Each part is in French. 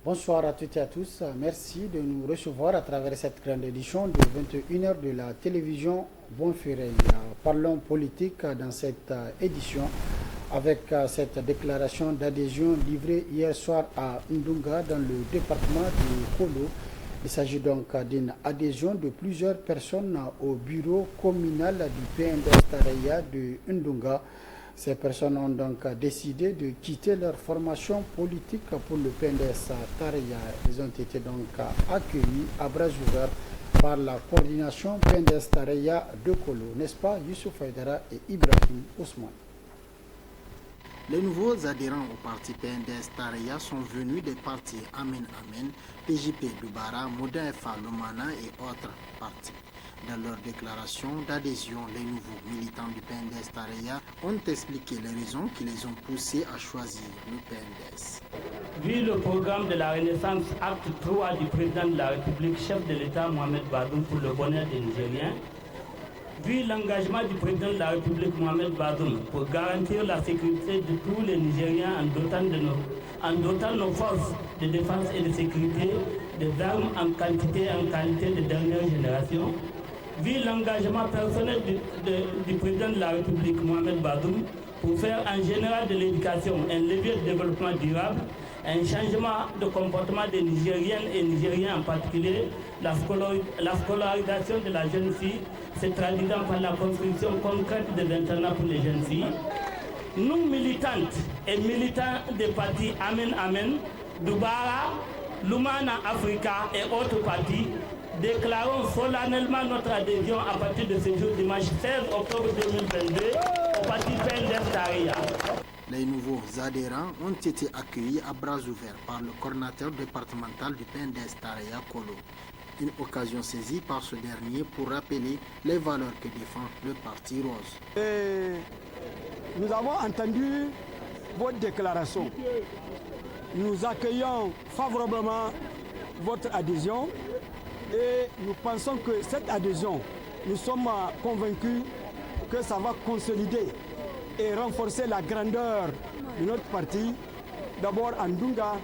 Bonsoir à toutes et à tous. Merci de nous recevoir à travers cette grande édition de 21h de la télévision Bonferré. Parlons politique dans cette édition avec cette déclaration d'adhésion livrée hier soir à Ndunga dans le département de Kolo. Il s'agit donc d'une adhésion de plusieurs personnes au bureau communal du PNDS Tareya de Ndunga. Ces personnes ont donc décidé de quitter leur formation politique pour le PNDS Tareya. Ils ont été donc accueillis à bras ouverts par la coordination PNDS Tareya de Kolo, n'est-ce pas, Youssouf Haïdara et Ibrahim Ousmane. Les nouveaux adhérents au parti PNDS Tareya sont venus des partis Amen Amen, PJP Doubara, Moda FA Lomana et autres partis. Dans leur déclaration d'adhésion, les nouveaux militants du PNDS Tareya ont expliqué les raisons qui les ont poussés à choisir le PNDS. Vu le programme de la Renaissance Acte 3 du président de la République, chef de l'État Mohamed Bazoum pour le bonheur des Nigériens, vu l'engagement du président de la République Mohamed Bazoum pour garantir la sécurité de tous les Nigériens en dotant nos forces de défense et de sécurité des armes en quantité et en qualité de dernière génération, vu l'engagement personnel du président de la République Mohamed Bazoum pour faire en général de l'éducation un levier de développement durable, un changement de comportement des Nigériennes et Nigériens en particulier, la scolarisation de la jeune fille se traduisant par la construction concrète des internats pour les jeunes filles. Nous, militantes et militants des partis Amen Amen, Doubara, Lumana Africa et autres partis, déclarons solennellement notre adhésion à partir de ce jour dimanche 16 octobre 2022 au parti PNDS Tareya. Les nouveaux adhérents ont été accueillis à bras ouverts par le coordinateur départemental du PNDS Tareya Kolo. Une occasion saisie par ce dernier pour rappeler les valeurs que défend le parti rose. Nous avons entendu votre déclaration. Nous accueillons favorablement votre adhésion et nous pensons que cette adhésion, nous sommes convaincus que ça va consolider et renforcer la grandeur de notre parti, d'abord à Ndunga,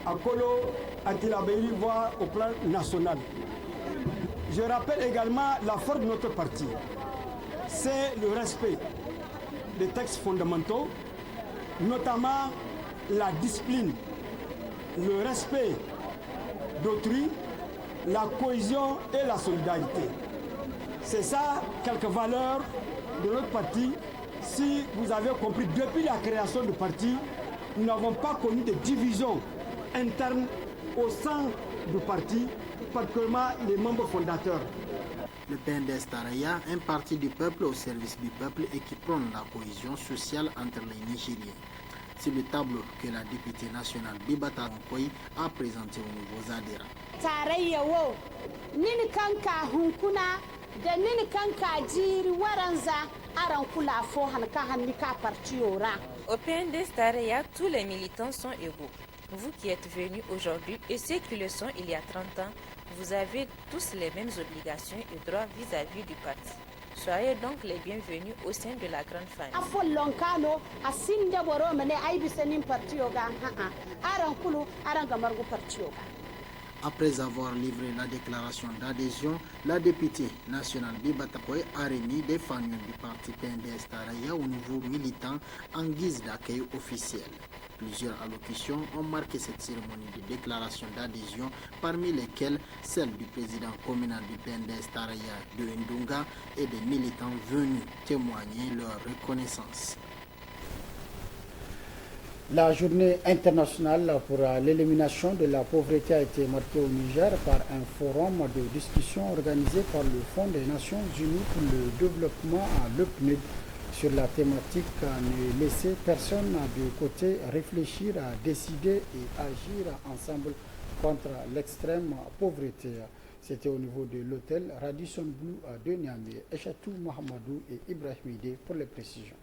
à Kolo, à Tilaberi, voire au plan national. Je rappelle également la force de notre parti. C'est le respect des textes fondamentaux, notamment la discipline, le respect d'autrui, la cohésion et la solidarité. C'est ça, quelques valeurs de notre parti. Si vous avez compris, depuis la création du parti, nous n'avons pas connu de division interne au sein du parti, particulièrement les membres fondateurs. Le PNDS Tareya, un parti du peuple au service du peuple et qui prône la cohésion sociale entre les Nigériens. C'est le tableau que la députée nationale Bibata Nkoyi a présenté aux nouveaux adhérents. Tareya wo, nini kanka hunkuna, de nini kanka jiri waranza, aran kula fo hanka hanika partiora. Au PNDS Tareya, tous les militants sont égaux. Vous qui êtes venus aujourd'hui et ceux qui le sont il y a 30 ans, vous avez tous les mêmes obligations et droits vis-à-vis du parti. Soyez donc les bienvenus au sein de la grande famille. Après avoir livré la déclaration d'adhésion, la députée nationale Bibata Nkoyi a remis des fanions du parti PNDS Tareya aux nouveaux militants en guise d'accueil officiel. Plusieurs allocutions ont marqué cette cérémonie de déclaration d'adhésion, parmi lesquelles celle du président communal du PNDS Tareya de Ndunga et des militants venus témoigner leur reconnaissance. La journée internationale pour l'élimination de la pauvreté a été marquée au Niger par un forum de discussion organisé par le Fonds des Nations Unies pour le développement à l'OPNUD sur la thématique ne laisser personne de côté, réfléchir, décider et agir ensemble contre l'extrême pauvreté. C'était au niveau de l'hôtel Radisson Blu de Niamey. Echatou Mohamedou et Ibrahim Ide pour les précisions.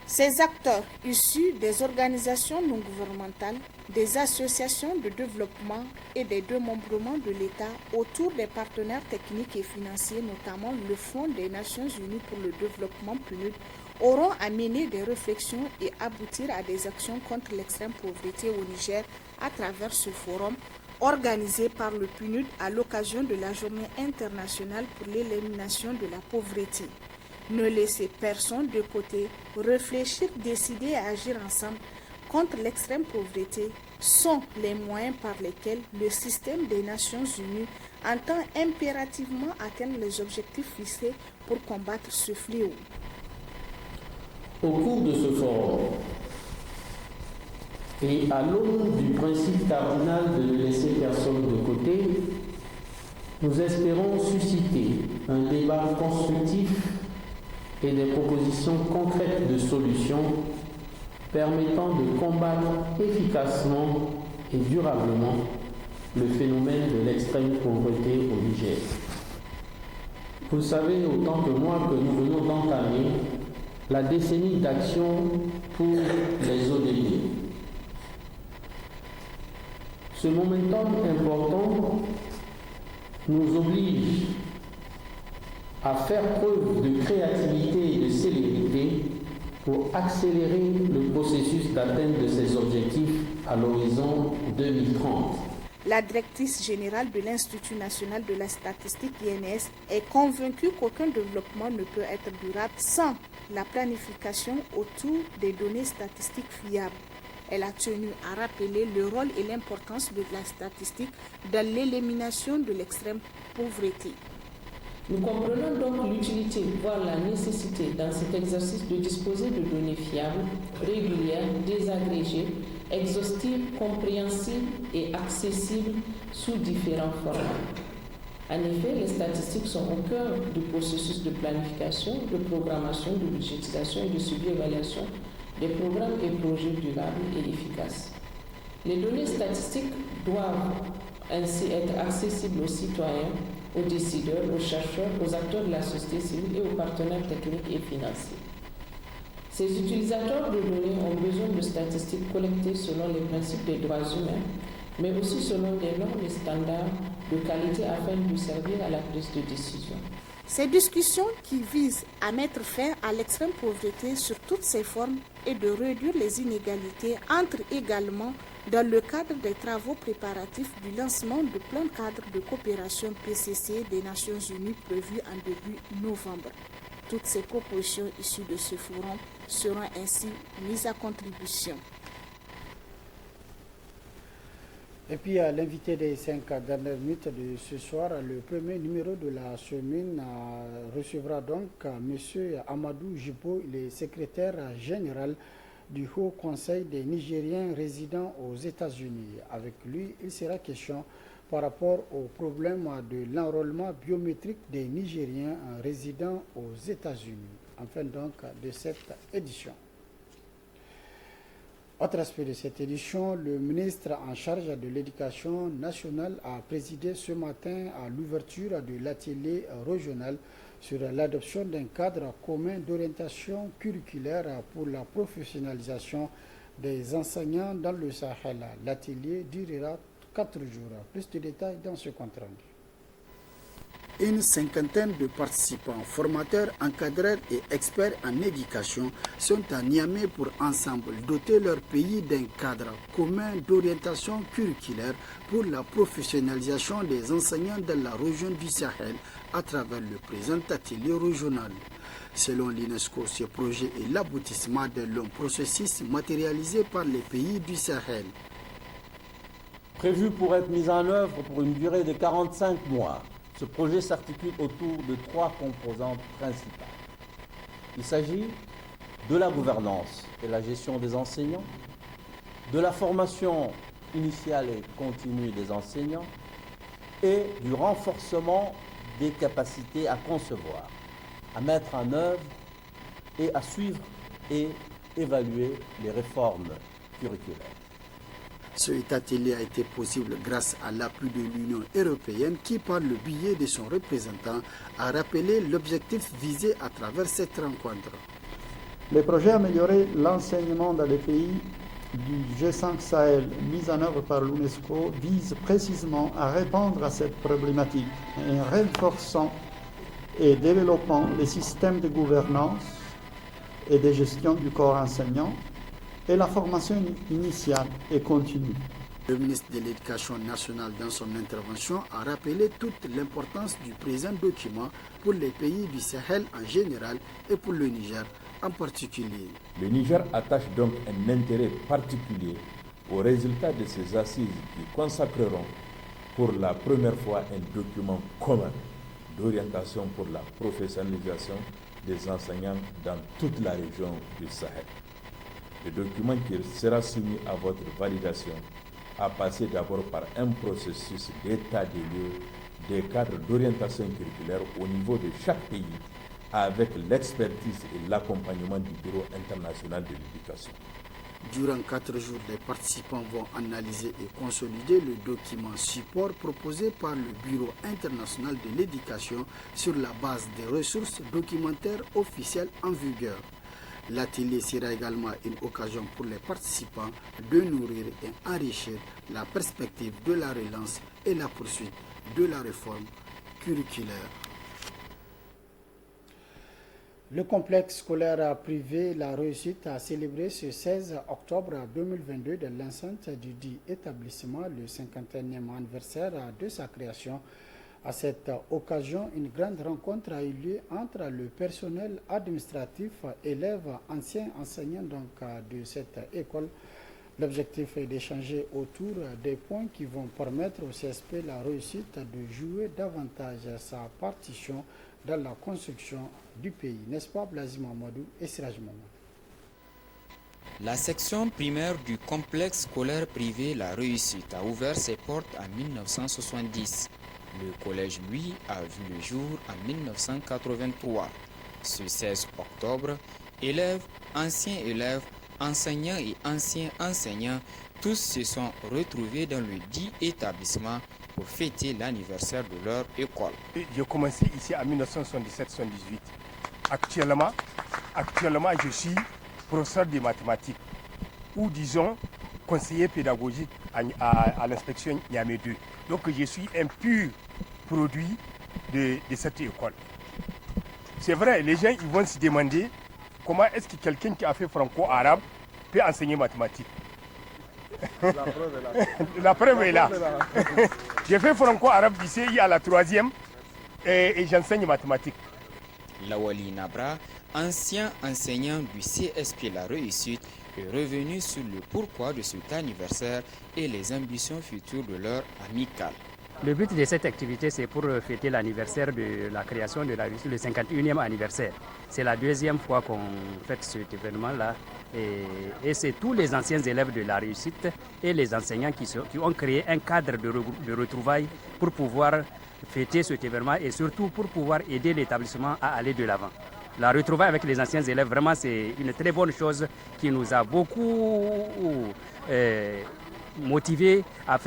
Ces acteurs issus des organisations non gouvernementales, des associations de développement et des démembrements de l'État autour des partenaires techniques et financiers, notamment le Fonds des Nations Unies pour le développement PNUD, auront à mener des réflexions et aboutir à des actions contre l'extrême pauvreté au Niger à travers ce forum organisé par le PNUD à l'occasion de la Journée internationale pour l'élimination de la pauvreté. Ne laissez personne de côté, réfléchir, décider et agir ensemble contre l'extrême pauvreté sont les moyens par lesquels le système des Nations Unies entend impérativement atteindre les objectifs fixés pour combattre ce fléau. Au cours de ce forum, et à l'aune du principe cardinal de ne laisser personne de côté, nous espérons susciter un débat constructif et des propositions concrètes de solutions permettant de combattre efficacement et durablement le phénomène de l'extrême pauvreté au Niger. Vous savez autant que moi que nous venons d'entamer la décennie d'action pour les ODD. Ce momentum important nous oblige à faire preuve de créativité et de célérité pour accélérer le processus d'atteinte de ces objectifs à l'horizon 2030. La directrice générale de l'Institut national de la statistique INS est convaincue qu'aucun développement ne peut être durable sans la planification autour des données statistiques fiables. Elle a tenu à rappeler le rôle et l'importance de la statistique dans l'élimination de l'extrême pauvreté. Nous comprenons donc l'utilité, voire la nécessité dans cet exercice de disposer de données fiables, régulières, désagrégées, exhaustives, compréhensibles et accessibles sous différents formats. En effet, les statistiques sont au cœur du processus de planification, de programmation, de budgétisation et de suivi-évaluation des programmes et projets durables et efficaces. Les données statistiques doivent ainsi être accessibles aux citoyens, aux décideurs, aux chercheurs, aux acteurs de la société civile et aux partenaires techniques et financiers. Ces utilisateurs de données ont besoin de statistiques collectées selon les principes des droits humains, mais aussi selon des normes et standards de qualité afin de servir à la prise de décision. Ces discussions qui visent à mettre fin à l'extrême pauvreté sur toutes ses formes et de réduire les inégalités entrent également dans le cadre des travaux préparatifs du lancement du plan cadre de coopération PCC des Nations Unies prévu en début novembre. Toutes ces propositions issues de ce forum seront ainsi mises à contribution. Et puis, l'invité des 5 dernières minutes de ce soir, le premier numéro de la semaine recevra donc M. Amadou Jibo, le secrétaire général du Haut Conseil des Nigériens résidant aux États-Unis. Avec lui, il sera question par rapport au problème de l'enrôlement biométrique des Nigériens résidant aux États-Unis. Enfin donc de cette édition. Autre aspect de cette édition, le ministre en charge de l'Éducation nationale a présidé ce matin à l'ouverture de l'atelier régional sur l'adoption d'un cadre commun d'orientation curriculaire pour la professionnalisation des enseignants dans le Sahel. L'atelier durera 4 jours. Plus de détails dans ce compte rendu. Une cinquantaine de participants, formateurs, encadreurs et experts en éducation sont à Niamey pour ensemble doter leur pays d'un cadre commun d'orientation curriculaire pour la professionnalisation des enseignants dans la région du Sahel à travers le présent atelier régional. Selon l'UNESCO, ce projet est l'aboutissement d'un long processus matérialisé par les pays du Sahel. Prévu pour être mis en œuvre pour une durée de 45 mois, ce projet s'articule autour de 3 composantes principales. Il s'agit de la gouvernance et la gestion des enseignants, de la formation initiale et continue des enseignants et du renforcement des capacités à concevoir, à mettre en œuvre et à suivre et évaluer les réformes curriculaires. Cet atelier a été possible grâce à l'appui de l'Union européenne qui, par le biais de son représentant, a rappelé l'objectif visé à travers cette rencontre. Les projets améliorer l'enseignement dans les pays du G5 Sahel mis en œuvre par l'UNESCO visent précisément à répondre à cette problématique en renforçant et développant les systèmes de gouvernance et de gestion du corps enseignant et la formation initiale et continue. Le ministre de l'Éducation nationale, dans son intervention, a rappelé toute l'importance du présent document pour les pays du Sahel en général et pour le Niger en particulier. Le Niger attache donc un intérêt particulier aux résultats de ces assises qui consacreront pour la première fois un document commun d'orientation pour la professionnalisation des enseignants dans toute la région du Sahel. Le document qui sera soumis à votre validation a passé d'abord par un processus d'état des lieux des cadres d'orientation curriculaire au niveau de chaque pays avec l'expertise et l'accompagnement du Bureau international de l'éducation. Durant 4 jours, les participants vont analyser et consolider le document support proposé par le Bureau international de l'éducation sur la base des ressources documentaires officielles en vigueur. L'atelier sera également une occasion pour les participants de nourrir et enrichir la perspective de la relance et la poursuite de la réforme curriculaire. Le complexe scolaire privé La Réussite a célébré ce 16 octobre 2022 de l'enceinte du dit établissement le 51e anniversaire de sa création. À cette occasion, une grande rencontre a eu lieu entre le personnel administratif, élèves, anciens enseignants de cette école. L'objectif est d'échanger autour des points qui vont permettre au CSP La Réussite de jouer davantage sa partition dans la construction du pays. N'est-ce pas, Blazim Amadou et Siraj Mamadou? La section primaire du complexe scolaire privé La Réussite a ouvert ses portes en 1970. Le collège, lui, a vu le jour en 1983. Ce 16 octobre, élèves, anciens élèves, enseignants et anciens enseignants, tous se sont retrouvés dans le dit établissement pour fêter l'anniversaire de leur école. J'ai commencé ici en 1977-78. Actuellement, je suis professeur de mathématiques ou disons conseiller pédagogique à l'inspection Niamey 2. Donc je suis un pur produit de cette école. C'est vrai, les gens ils vont se demander comment est-ce que quelqu'un qui a fait franco-arabe peut enseigner mathématiques. La preuve est là. J'ai fait franco-arabe du CI à la 3e et j'enseigne mathématiques. Lawali Nabra, ancien enseignant du CSP La Réussite, est revenu sur le pourquoi de cet anniversaire et les ambitions futures de leur amicale. Le but de cette activité, c'est pour fêter l'anniversaire de la création de la Réussite, le 51e anniversaire. C'est la deuxième fois qu'on fête cet événement-là. Et c'est tous les anciens élèves de la Réussite et les enseignants qui ont créé un cadre de retrouvailles pour pouvoir fêter cet événement et surtout pour pouvoir aider l'établissement à aller de l'avant. La retrouvaille avec les anciens élèves, vraiment, c'est une très bonne chose qui nous a beaucoup motivés à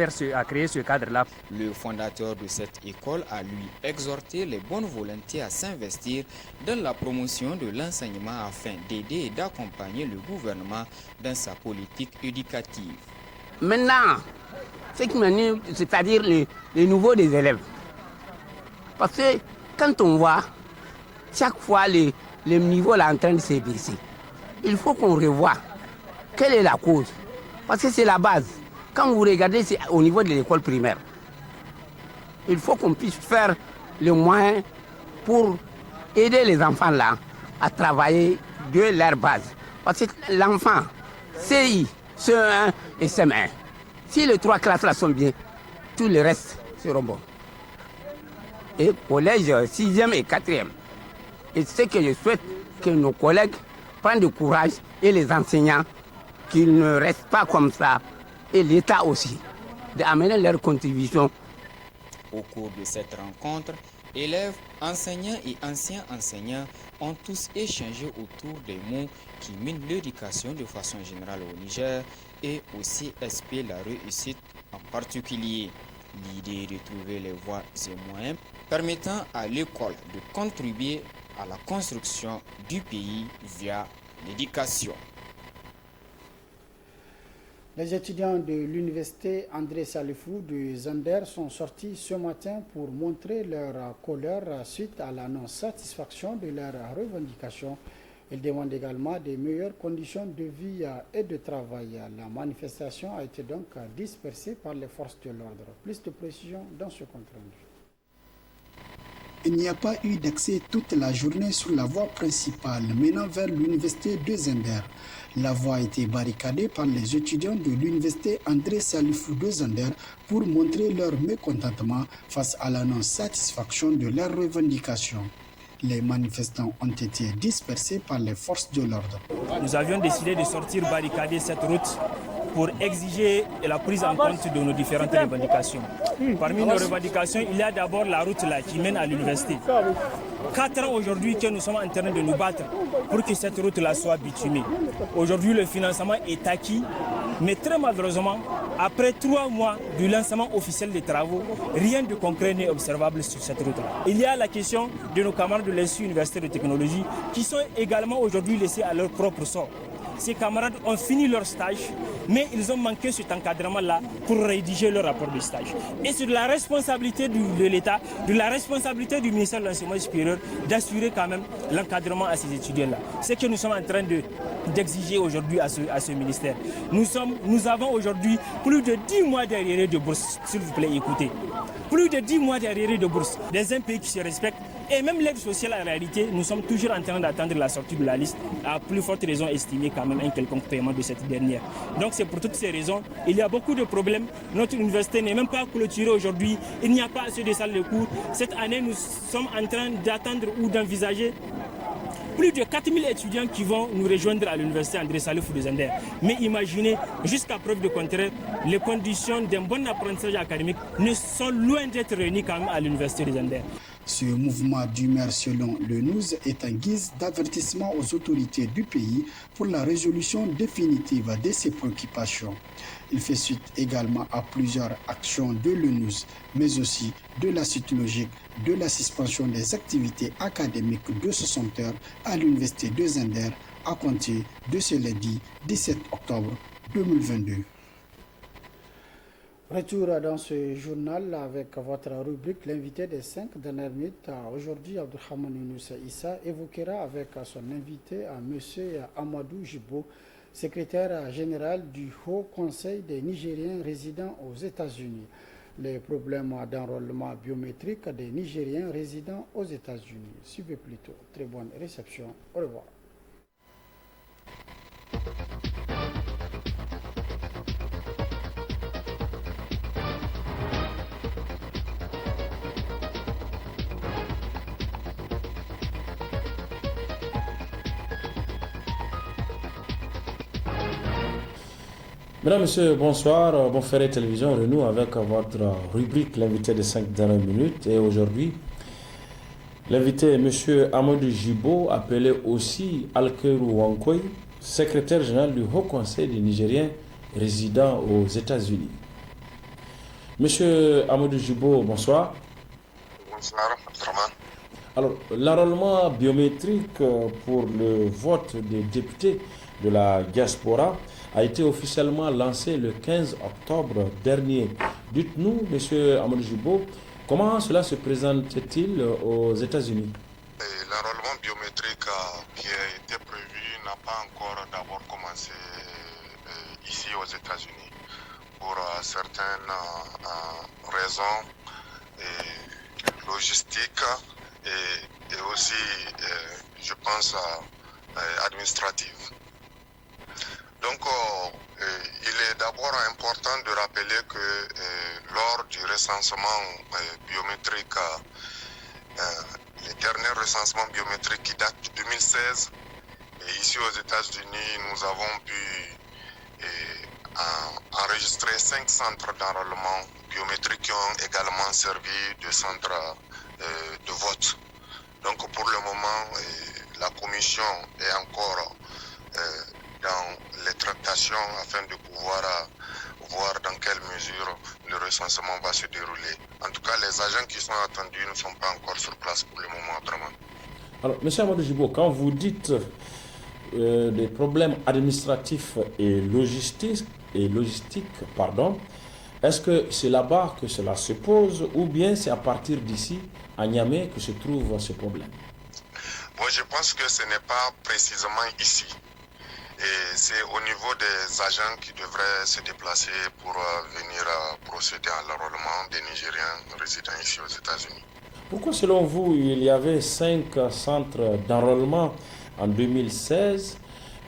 créer ce cadre-là. Le fondateur de cette école a lui exhorté les bonnes volontés à s'investir dans la promotion de l'enseignement afin d'aider et d'accompagner le gouvernement dans sa politique éducative. Maintenant, ce qui m'anime, c'est-à-dire le niveau des élèves. Parce que quand on voit chaque fois le niveau est en train de se baisser, il faut qu'on revoie quelle est la cause. Parce que c'est la base. Quand vous regardez, c'est au niveau de l'école primaire. Il faut qu'on puisse faire le moyen pour aider les enfants là à travailler de leur base. Parce que l'enfant, CI, CE1 et CM1, si les 3 classes là sont bien, tout le reste seront bons. Et collège 6e et 4e. Et ce que je souhaite, que nos collègues prennent du courage et les enseignants, qu'ils ne restent pas comme ça, et l'État aussi, d'amener leur contribution. Au cours de cette rencontre, élèves, enseignants et anciens enseignants ont tous échangé autour des mots qui minent l'éducation de façon générale au Niger et au CSP La Réussite en particulier. L'idée est de trouver les voies et moyens permettant à l'école de contribuer à la construction du pays via l'éducation. Les étudiants de l'université André Salifou de Zander sont sortis ce matin pour montrer leur colère suite à la non-satisfaction de leurs revendications. Ils demandent également des meilleures conditions de vie et de travail. La manifestation a été donc dispersée par les forces de l'ordre. Plus de précisions dans ce compte rendu. Il n'y a pas eu d'accès toute la journée sur la voie principale menant vers l'université de Zander. La voie a été barricadée par les étudiants de l'université André Salifou de Zander pour montrer leur mécontentement face à la non-satisfaction de leurs revendications. Les manifestants ont été dispersés par les forces de l'ordre. Nous avions décidé de sortir barricader cette route pour exiger la prise en compte de nos différentes revendications. Parmi nos revendications, il y a d'abord la route là qui mène à l'université. 4 ans aujourd'hui que nous sommes en train de nous battre pour que cette route-là soit bitumée. Aujourd'hui, le financement est acquis, mais très malheureusement, après 3 mois du lancement officiel des travaux, rien de concret n'est observable sur cette route-là. Il y a la question de nos camarades de l'Institut universitaire de technologie qui sont également aujourd'hui laissés à leur propre sort. Ces camarades ont fini leur stage, mais ils ont manqué cet encadrement-là pour rédiger leur rapport de stage. Et c'est de la responsabilité de l'État, de la responsabilité du ministère de l'Enseignement supérieur d'assurer quand même l'encadrement à ces étudiants-là. C'est ce que nous sommes en train d'exiger aujourd'hui à ce ministère. Nous avons aujourd'hui plus de 10 mois d'arriérés de bourse, s'il vous plaît, écoutez. Plus de 10 mois d'arriérés de bourse dans un pays qui se respecte. Et même l'aide sociale, en réalité, nous sommes toujours en train d'attendre la sortie de la liste, à plus forte raison estimée quand même un quelconque paiement de cette dernière. Donc c'est pour toutes ces raisons, il y a beaucoup de problèmes. Notre université n'est même pas clôturée aujourd'hui, il n'y a pas assez de salles de cours. Cette année, nous sommes en train d'attendre ou d'envisager plus de 4000 étudiants qui vont nous rejoindre à l'université André Salifou de Zander. Mais imaginez, jusqu'à preuve de contraire, les conditions d'un bon apprentissage académique ne sont loin d'être réunies quand même à l'université de Zander. Ce mouvement d'humeur, selon le NUS, est en guise d'avertissement aux autorités du pays pour la résolution définitive de ses préoccupations. Il fait suite également à plusieurs actions de l'UNUS, mais aussi de la suite logique de la suspension des activités académiques de 60 heures à l'université de Zander à compter de ce lundi 17 octobre 2022. Retour dans ce journal avec votre rubrique l'invité des 5 dernières minutes. Aujourd'hui, Abdulrahman Younoussa Issa évoquera avec son invité M. Amadou Jibo, secrétaire général du Haut Conseil des Nigériens résidant aux États-Unis, les problèmes d'enrôlement biométrique des Nigériens résidant aux États-Unis. Suivez plutôt. Très bonne réception. Au revoir. Mesdames, Messieurs, bonsoir. Bonferré Télévision renoue avec votre rubrique l'invité des 5 dernières minutes. Et aujourd'hui, l'invité est M. Amadou Jibo, appelé aussi Alkeru Wankoy, secrétaire général du Haut Conseil des Nigériens résidant aux États-Unis. M. Amadou Jibo, bonsoir. Bonsoir, Abdurrahman. Alors, l'enrôlement biométrique pour le vote des députés de la diaspora a été officiellement lancé le 15 octobre dernier. Dites-nous, M. Amadou Jibo, comment cela se présente-t-il aux États-Unis? L'enrôlement biométrique qui a été prévu n'a pas encore d'abord commencé ici aux États-Unis pour certaines raisons logistiques et aussi, je pense, administratives. Donc, il est d'abord important de rappeler que lors du recensement biométrique, les derniers recensements biométriques qui datent de 2016, et ici aux États-Unis, nous avons pu enregistrer 5 centres d'enrôlement biométrique qui ont également servi de centres de vote. Donc, pour le moment, la commission est encore dans les tractations afin de pouvoir voir dans quelle mesure le recensement va se dérouler. En tout cas, les agents qui sont attendus ne sont pas encore sur place pour le moment, autrement. Alors, M. Amadou Jibo, quand vous dites des problèmes administratifs et logistiques, est-ce que c'est là-bas que cela se pose ou bien c'est à partir d'ici, à Niamey, que se trouve ce problème? Moi, je pense que ce n'est pas précisément ici. Et c'est au niveau des agents qui devraient se déplacer pour venir procéder à l'enrôlement des Nigériens résidant ici aux États-Unis. Pourquoi, selon vous, il y avait 5 centres d'enrôlement en 2016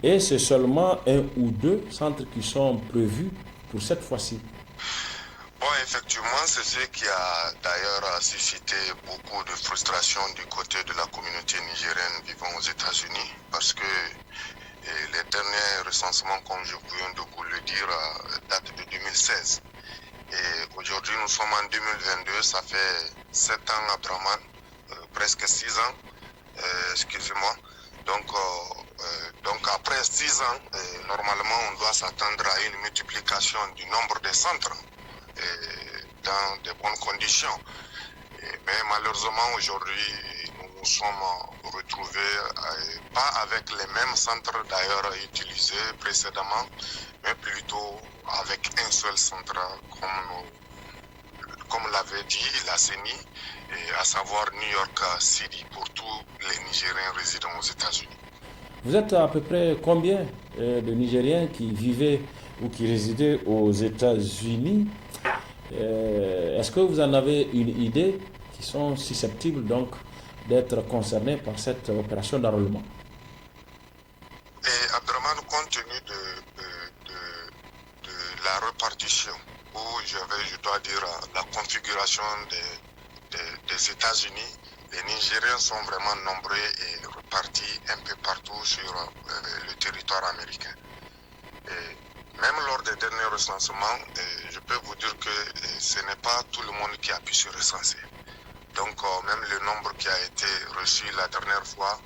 et c'est seulement 1 ou 2 centres qui sont prévus pour cette fois-ci? Bon, effectivement, c'est ce qui a d'ailleurs suscité beaucoup de frustration du côté de la communauté nigérienne vivant aux États-Unis, parce que les derniers recensements, comme je viens de vous le dire, datent de 2016. Et aujourd'hui, nous sommes en 2022, ça fait 7 ans Abdraman, presque 6 ans, excusez-moi. Donc après 6 ans, normalement, on doit s'attendre à une multiplication du nombre de centres dans de bonnes conditions. Mais malheureusement, aujourd'hui, nous nous sommes retrouvés pas avec les mêmes centres d'ailleurs utilisés précédemment, mais plutôt avec un seul centre, comme l'avait dit la CENI, à savoir New York City pour tous les Nigériens résidant aux États-Unis. Vous êtes à peu près combien de Nigériens qui vivaient ou qui résidaient aux États-Unis? Est-ce que vous en avez une idée qui sont susceptibles donc d'être concernés par cette opération d'enrôlement? Et Abdraman, compte tenu de la répartition, ou je dois dire la configuration des États-Unis, les Nigériens sont vraiment nombreux et répartis un peu partout sur le territoire américain. Et même lors des derniers recensements, je peux vous dire que ce n'est pas tout le monde qui a pu se recenser. Donc même le nombre qui a été reçu la dernière fois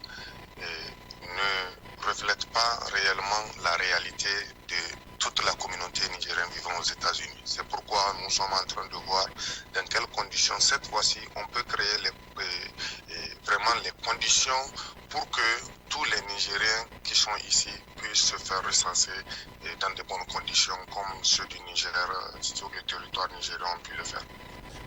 ne reflète pas réellement la réalité de toute la communauté nigérienne vivant aux États-Unis. C'est pourquoi nous sommes en train de voir dans quelles conditions cette fois-ci on peut créer vraiment les conditions pour que tous les Nigériens qui sont ici puissent se faire recenser dans de bonnes conditions comme ceux du Niger sur le territoire nigérien ont pu le faire.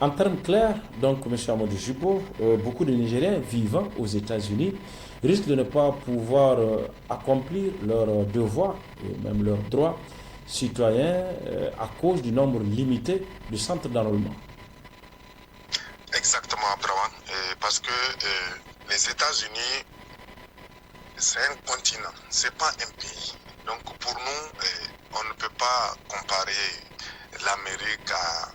En termes clairs, donc, M. Amadou Jibo, beaucoup de Nigériens vivant aux États-Unis risquent de ne pas pouvoir accomplir leurs devoirs et même leurs droits citoyens à cause du nombre limité de centres d'enrôlement. Exactement, Abdraman. Parce que les États-Unis, c'est un continent, c'est pas un pays. Donc pour nous, on ne peut pas comparer l'Amérique à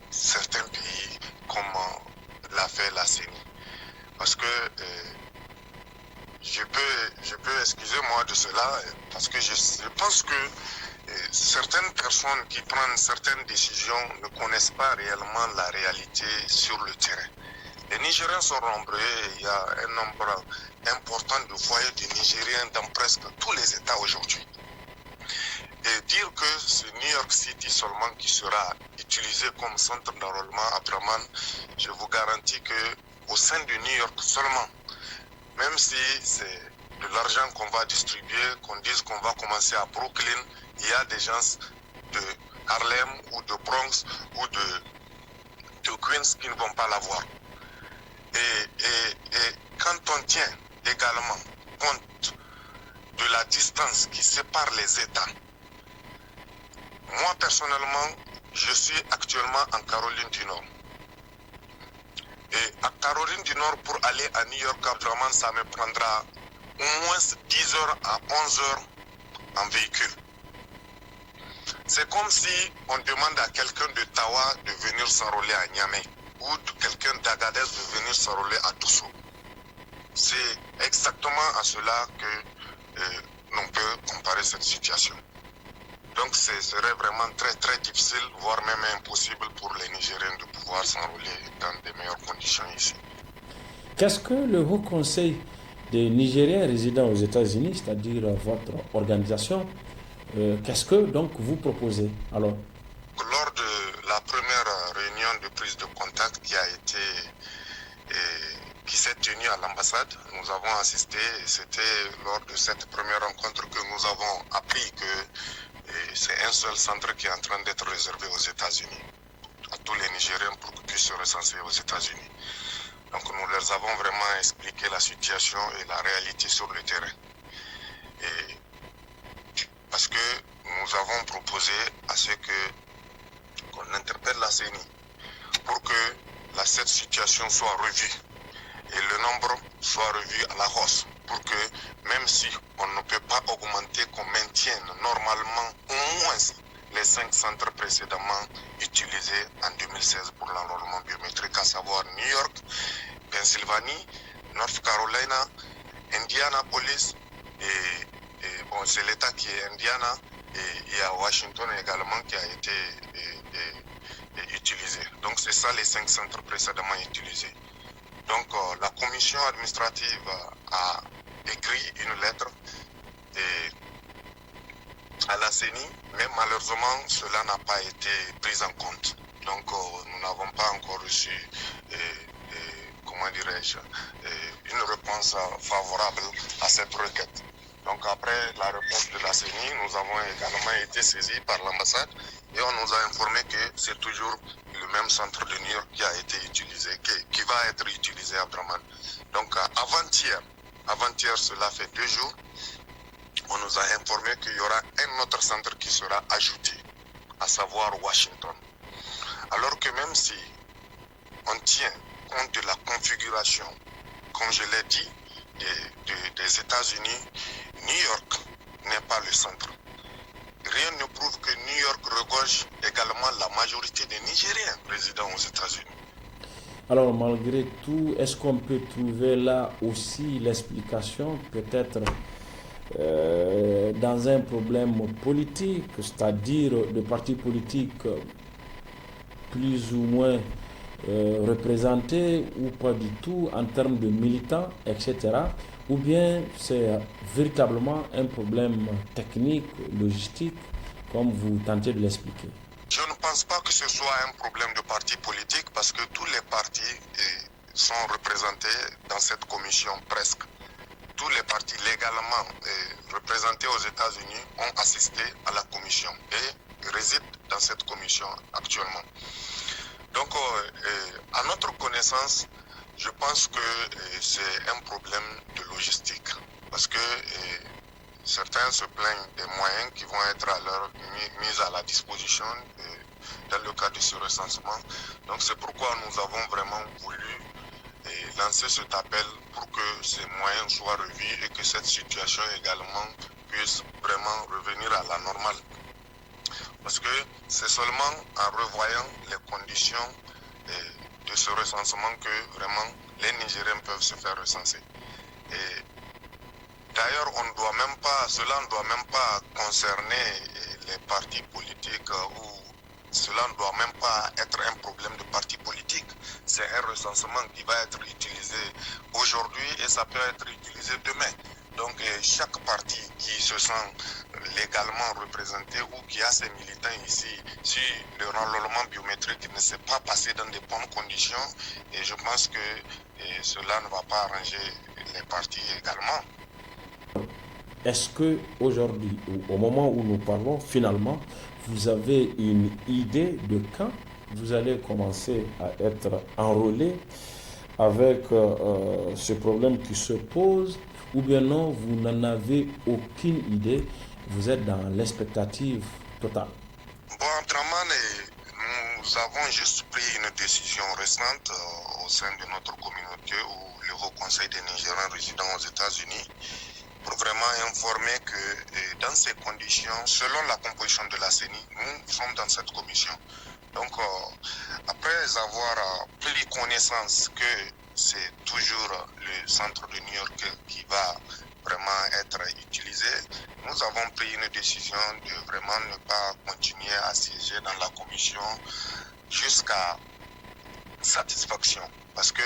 certains pays comme l'a fait la CENI. Parce que je peux excuser-moi de cela, parce que je pense que certaines personnes qui prennent certaines décisions ne connaissent pas réellement la réalité sur le terrain. Les Nigériens sont nombreux, il y a un nombre important de foyers de Nigériens dans presque tous les États aujourd'hui. Et dire que c'est New York City seulement qui sera utilisé comme centre d'enrôlement à Abdraman, je vous garantis qu'au sein de New York seulement, même si c'est de l'argent qu'on va distribuer, qu'on dise qu'on va commencer à Brooklyn, il y a des gens de Harlem ou de Bronx ou de Queens qui ne vont pas l'avoir. Et quand on tient également compte de la distance qui sépare les États, moi personnellement, je suis actuellement en Caroline du Nord. Et à Caroline du Nord, pour aller à New York, Abdraman, ça me prendra au moins 10 heures à 11 heures en véhicule. C'est comme si on demande à quelqu'un de Tawa de venir s'enrôler à Niamey ou quelqu'un d'Agadez de venir s'enrôler à Dosso. C'est exactement à cela que l'on peut comparer cette situation. Donc ce serait vraiment très très difficile, voire même impossible pour les Nigériens de pouvoir s'enrôler dans de meilleures conditions ici. Qu'est-ce que le Haut Conseil des Nigériens résidant aux États-Unis, c'est-à-dire votre organisation, qu'est-ce que donc vous proposez alors? Lors de la première réunion de prise de contact qui s'est tenue à l'ambassade. Nous avons assisté et c'était lors de cette première rencontre que nous avons appris que c'est un seul centre qui est en train d'être réservé aux États-Unis, à tous les Nigériens pour qu'ils puissent se recenser aux États-Unis. Donc nous leur avons vraiment expliqué la situation et la réalité sur le terrain. Et parce que nous avons proposé à ce qu'on interpelle la CENI pour que cette situation soit revue et le nombre soit revu à la hausse pour que même si on ne peut pas augmenter, qu'on maintienne normalement au moins les 5 centres précédemment utilisés en 2016 pour l'enrôlement biométrique, à savoir New York, Pennsylvanie, North Carolina, Indianapolis et bon, c'est l'État qui est Indiana et à Washington également qui a été utilisé. Donc c'est ça les 5 centres précédemment utilisés. Donc la commission administrative a écrit une lettre à la CENI, mais malheureusement cela n'a pas été pris en compte. Donc nous n'avons pas encore reçu comment dirais-je, une réponse favorable à cette requête. Donc après la réponse de la CENI, nous avons également été saisis par l'ambassade et on nous a informé que c'est toujours le même centre de New York qui a été utilisé, qui va être utilisé à Draman. Donc avant-hier, cela fait 2 jours, on nous a informé qu'il y aura un autre centre qui sera ajouté, à savoir Washington. Alors que même si on tient compte de la configuration, comme je l'ai dit, des États-Unis, New York n'est pas le centre. Rien ne prouve que New York regorge également la majorité des Nigériens résidant aux États-Unis. Alors malgré tout, est-ce qu'on peut trouver là aussi l'explication peut-être dans un problème politique, c'est-à-dire de partis politiques plus ou moins représentés ou pas du tout en termes de militants, etc. Ou bien c'est véritablement un problème technique, logistique, comme vous tentez de l'expliquer? Je ne pense pas que ce soit un problème de parti politique parce que tous les partis sont représentés dans cette commission presque. Tous les partis légalement représentés aux États-Unis ont assisté à la commission et résident dans cette commission actuellement. Donc, à notre connaissance, je pense que c'est un problème de logistique parce que certains se plaignent des moyens qui vont être à leur mis à la disposition dans le cadre de ce recensement. Donc c'est pourquoi nous avons vraiment voulu lancer cet appel pour que ces moyens soient revus et que cette situation également puisse vraiment revenir à la normale. Parce que c'est seulement en revoyant les conditions de ce recensement que vraiment les Nigériens peuvent se faire recenser. Et d'ailleurs, cela ne doit même pas concerner les partis politiques ou cela ne doit même pas être un problème de parti politique. C'est un recensement qui va être utilisé aujourd'hui et ça peut être utilisé demain. Donc chaque parti qui se sent légalement représenté ou qui a ses militants ici, si le renouvellement biométrique ne s'est pas passé dans de bonnes conditions, et je pense que cela ne va pas arranger les partis également. Est-ce que aujourd'hui, au moment où nous parlons, finalement, vous avez une idée de quand vous allez commencer à être enrôlé avec ce problème qui se pose, ou bien non, vous n'en avez aucune idée, vous êtes dans l'expectative totale? Bon, Draman, nous avons juste pris une décision récente au sein de notre communauté où le Haut Conseil des Nigériens résidant aux États-Unis pour vraiment informer que dans ces conditions, selon la composition de la CENI, nous sommes dans cette commission. Donc, après avoir pris connaissance que c'est toujours le centre de New York qui va vraiment être utilisé, nous avons pris une décision de vraiment ne pas continuer à siéger dans la commission jusqu'à satisfaction. Parce que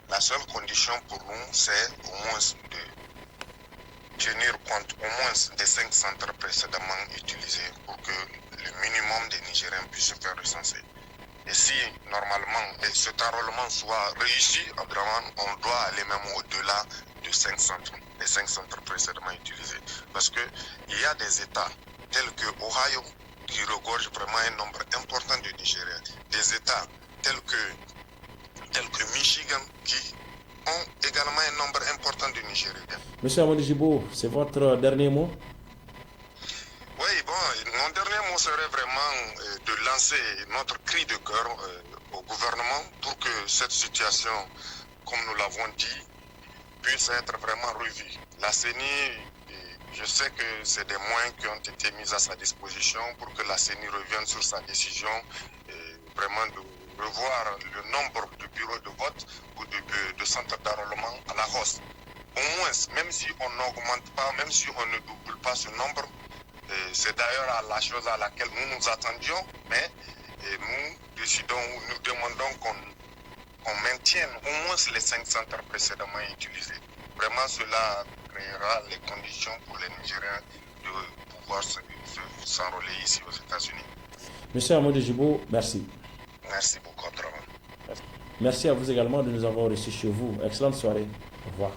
la seule condition pour nous, c'est au moins de tenir compte au moins des 5 centres précédemment utilisés pour que le minimum des Nigériens puissent se faire recenser. Et si normalement cet enrôlement soit réussi, on doit aller même au-delà de 5 centres, les 5 centres précédemment utilisés. Parce qu'il y a des États tels que Ohio qui regorgent vraiment un nombre important de Nigériens. Des États tels que Michigan qui ont également un nombre important de Nigériens. Monsieur Amadou Djibo, c'est votre dernier mot? Oui, bon, mon dernier mot serait vraiment de lancer notre cri de cœur au gouvernement pour que cette situation, comme nous l'avons dit, puisse être vraiment revue. La CENI, je sais que c'est des moyens qui ont été mis à sa disposition pour que la CENI revienne sur sa décision et vraiment de revoir le nombre de bureaux de vote ou de centres d'enrôlement à la hausse. Au moins, même si on n'augmente pas, même si on ne double pas ce nombre, c'est d'ailleurs la chose à laquelle nous nous attendions, mais nous demandons qu'on maintienne au moins les 5 centres précédemment utilisés. Vraiment, cela créera les conditions pour les Nigériens de pouvoir s'enrôler ici aux États-Unis. Monsieur Amadou Djibo, merci. Merci beaucoup. Merci à vous également de nous avoir reçus chez vous. Excellente soirée. Au revoir.